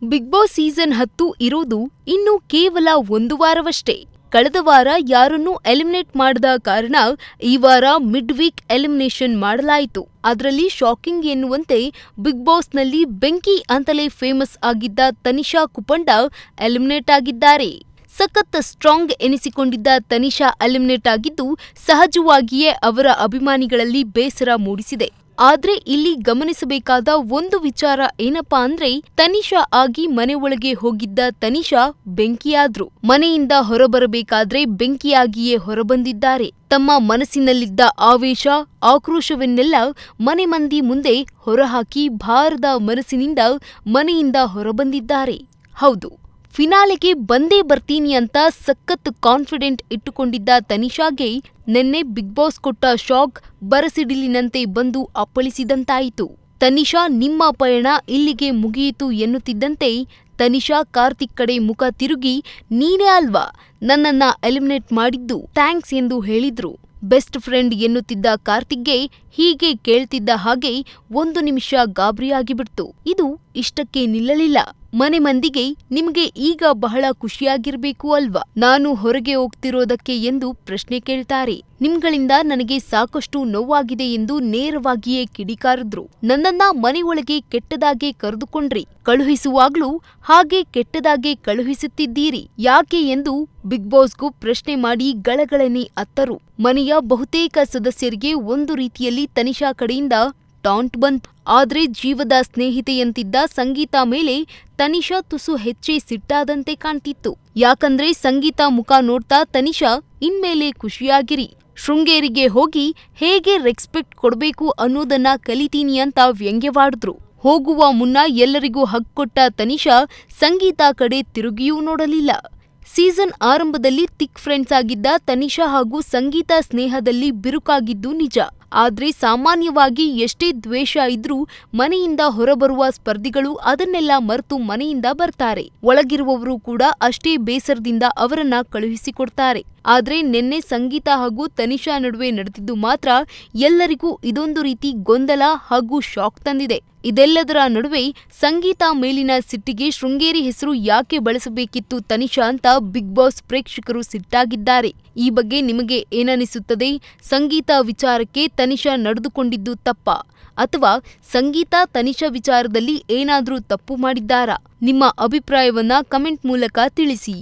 Big boss season 10 ಇರೋದು ಇನ್ನು ಕೇವಲ ಒಂದು ವಾರವಷ್ಟೇ. ಕಳೆದ ವಾರ ಯಾರನ್ನೂ ಎಲಿಮಿನೇಟ್ ಮಾಡದ ಕಾರಣ ಈ ವಾರ ಮಿಡ್ ವೀಕ್ ಎಲಿಮಿನೇಷನ್ ಮಾಡಲಾಯಿತು. ಅದರಲ್ಲಿ ಶಾಕಿಂಗ್ ಎನ್ನುವಂತೆ ಬಿಗ್ ಬಾಸ್ನಲ್ಲಿ ಬೆಂಕಿ ಅಂತಲೇ ಫೇಮಸ್ ಆಗಿದ್ದ ತನಿಷಾ ಕುಪಂಡ ಎಲಿಮಿನೇಟ್ ಆಗಿದ್ದಾರೆ. ಸಖತ್ ಸ್ಟ್ರಾಂಗ್ ಎನಿಸಿಕೊಂಡಿದ್ದ ತನಿಷಾ ಎಲಿಮಿನೇಟ್ ಆಗಿದ್ದು ಸಹಜವಾಗಿಯೇ ಅವರ ಅಭಿಮಾನಿಗಳಲ್ಲಿ ಬೇಸರ ಮೂಡಿಸಿದೆ. ಆದ್ರೆ ಇಲ್ಲಿ ಗಮನಿಸಬೇಕಾದ ಒಂದು ವಿಚಾರ ಏನಪ್ಪಾ ಅಂದ್ರೆ, ತನಿಷಾ ಆಗಿ ಮನೆ ಒಳಗೆ ಹೋಗಿದ್ದ ತನಿಷಾ ಬೆಂಕಿಯಾದ್ರು. ಮನೆಯಿಂದ ಹೊರಬರಬೇಕಾದ್ರೆ ಬೆಂಕಿಯಾಗಿಯೇ ಹೊರಬಂದಿದ್ದಾರೆ. ತಮ್ಮ ಮನಸ್ಸಿನಲ್ಲಿದ್ದ ಆವೇಶ, ಆಕ್ರೋಶವನ್ನೆಲ್ಲ ಮನೆ ಮಂದಿ ಮುಂದೆ ಹೊರಹಾಕಿ ಭಾರದ ಮನಸ್ಸಿನಿಂದ ಮನೆಯಿಂದ ಹೊರಬಂದಿದ್ದಾರೆ. ಹೌದು, ಫಿನಾಲೆಗೆ ಬಂದೇ ಬರ್ತೀನಿ ಅಂತ ಸಖತ್ ಕಾನ್ಫಿಡೆಂಟ್ ಇಟ್ಟುಕೊಂಡಿದ್ದ ತನಿಷಾಗೆ ನಿನ್ನೆ ಬಿಗ್ ಬಾಸ್ ಕೊಟ್ಟ ಶಾಕ್ ಬರಸಿಡಿಲಿನಂತೆ ಬಂದು ಅಪ್ಪಳಿಸಿದಂತಾಯಿತು. ತನಿಷಾ, ನಿಮ್ಮ ಪಯಣ ಇಲ್ಲಿಗೆ ಮುಗಿಯಿತು ಎನ್ನುತ್ತಿದ್ದಂತೆ ತನಿಷಾ ಕಾರ್ತಿಕ್ ಕಡೆ ಮುಖ ತಿರುಗಿ, ನೀನೇ ಅಲ್ವಾ ನನ್ನನ್ನ ಎಲಿಮಿನೇಟ್ ಮಾಡಿದ್ದು, ಥ್ಯಾಂಕ್ಸ್ ಎಂದು ಹೇಳಿದ್ರು. ಬೆಸ್ಟ್ ಫ್ರೆಂಡ್ ಎನ್ನುತ್ತಿದ್ದ ಕಾರ್ತಿಕ್ಗೆ ಹೀಗೆ ಕೇಳ್ತಿದ್ದ ಹಾಗೆ ಒಂದು ನಿಮಿಷ ಗಾಬರಿಯಾಗಿಬಿಡ್ತು. ಇದು ಇಷ್ಟಕ್ಕೆ ನಿಲ್ಲಲಿಲ್ಲ. ಮನೆ ಮಂದಿಗೆ ನಿಮ್ಗೆ ಈಗ ಬಹಳ ಖುಷಿಯಾಗಿರ್ಬೇಕು ಅಲ್ವಾ ನಾನು ಹೊರಗೆ ಹೋಗ್ತಿರೋದಕ್ಕೆ ಎಂದು ಪ್ರಶ್ನೆ ಕೇಳ್ತಾರೆ. ನಿಮ್ಗಳಿಂದ ನನಗೆ ಸಾಕಷ್ಟು ನೋವಾಗಿದೆ ಎಂದು ನೇರವಾಗಿಯೇ ಕಿಡಿಕಾರಿದ್ರು. ನನ್ನನ್ನ ಮನೆ ಒಳಗೆ ಕೆಟ್ಟದಾಗೆ ಕರೆದುಕೊಂಡ್ರಿ, ಕಳುಹಿಸುವಾಗ್ಲೂ ಹಾಗೆ ಕೆಟ್ಟದಾಗೆ ಕಳುಹಿಸುತ್ತಿದ್ದೀರಿ ಯಾಕೆ ಎಂದು ಬಿಗ್ ಬಾಸ್ಗೂ ಪ್ರಶ್ನೆ ಮಾಡಿ ಗಳಗಳನೆ ಅತ್ತರು. ಮನೆಯ ಬಹುತೇಕ ಸದಸ್ಯರಿಗೆ ಒಂದು ರೀತಿಯಲ್ಲಿ ತನಿಷಾ ಕಡೆಯಿಂದ ಟಾಂಟ್ ಬಂತು. ಆದ್ರೆ ಜೀವದ ಸ್ನೇಹಿತೆಯಂತಿದ್ದ ಸಂಗೀತಾ ಮೇಲೆ ತನಿಷಾ ತುಸು ಹೆಚ್ಚೇ ಸಿಟ್ಟಾದಂತೆ ಕಾಣ್ತಿತ್ತು. ಯಾಕಂದ್ರೆ ಸಂಗೀತಾ ಮುಖ ನೋಡ್ತಾ ತನಿಷಾ, ಇನ್ಮೇಲೆ ಖುಷಿಯಾಗಿರಿ, ಶೃಂಗೇರಿಗೆ ಹೋಗಿ ಹೇಗೆ ರೆಸ್ಪೆಕ್ಟ್ ಕೊಡ್ಬೇಕು ಅನ್ನೋದನ್ನ ಕಲಿತೀನಿ ಅಂತ ವ್ಯಂಗ್ಯವಾಡಿದ್ರು. ಹೋಗುವ ಮುನ್ನ ಎಲ್ಲರಿಗೂ ಹಗ್ ಕೊಟ್ಟ ತನಿಷಾ ಸಂಗೀತಾ ಕಡೆ ತಿರುಗಿಯೂ ನೋಡಲಿಲ್ಲ. ಸೀಸನ್ ಆರಂಭದಲ್ಲಿ ಥಿಕ್ ಫ್ರೆಂಡ್ಸ್ ಆಗಿದ್ದ ತನಿಷಾ ಹಾಗೂ ಸಂಗೀತಾ ಸ್ನೇಹದಲ್ಲಿ ಬಿರುಕಾಗಿದ್ದು ನಿಜ. ಆದ್ರೆ ಸಾಮಾನ್ಯವಾಗಿ ಎಷ್ಟೇ ದ್ವೇಷ ಇದ್ರೂ ಮನೆಯಿಂದ ಹೊರಬರುವ ಸ್ಪರ್ಧಿಗಳು ಅದನ್ನೆಲ್ಲ ಮರೆತು ಮನೆಯಿಂದ ಬರ್ತಾರೆ. ಒಳಗಿರುವವರು ಕೂಡ ಅಷ್ಟೇ ಬೇಸರದಿಂದ ಅವರನ್ನ ಕಳುಹಿಸಿಕೊಡ್ತಾರೆ. ಆದ್ರೆ ನಿನ್ನೆ ಸಂಗೀತಾ ಹಾಗೂ ತನಿಷಾ ನಡುವೆ ನಡೆದಿದ್ದು ಮಾತ್ರ ಎಲ್ಲರಿಗೂ ಇದೊಂದು ರೀತಿ ಗೊಂದಲ ಹಾಗೂ ಶಾಕ್ ತಂದಿದೆ. ಇದೆಲ್ಲದರ ನಡುವೆ ಸಂಗೀತಾ ಮೇಲಿನ ಸಿಟ್ಟಿಗೆ ಶೃಂಗೇರಿ ಹೆಸರು ಯಾಕೆ ಬಳಸಬೇಕಿತ್ತು ತನಿಷಾ ಅಂತ ಬಿಗ್ ಬಾಸ್ ಪ್ರೇಕ್ಷಕರು ಸಿಟ್ಟಾಗಿದ್ದಾರೆ. ಈ ಬಗ್ಗೆ ನಿಮಗೆ ಏನನಿಸುತ್ತದೆ? ಸಂಗೀತಾ ವಿಚಾರಕ್ಕೆ ತನಿಷಾ ನಡೆದುಕೊಂಡಿದ್ದು ತಪ್ಪಾ, ಅಥವಾ ಸಂಗೀತಾ ತನಿಷಾ ವಿಚಾರದಲ್ಲಿ ಏನಾದ್ರೂ ತಪ್ಪು ಮಾಡಿದ್ದಾರಾ? ನಿಮ್ಮ ಅಭಿಪ್ರಾಯವನ್ನ ಕಮೆಂಟ್ ಮೂಲಕ ತಿಳಿಸಿ.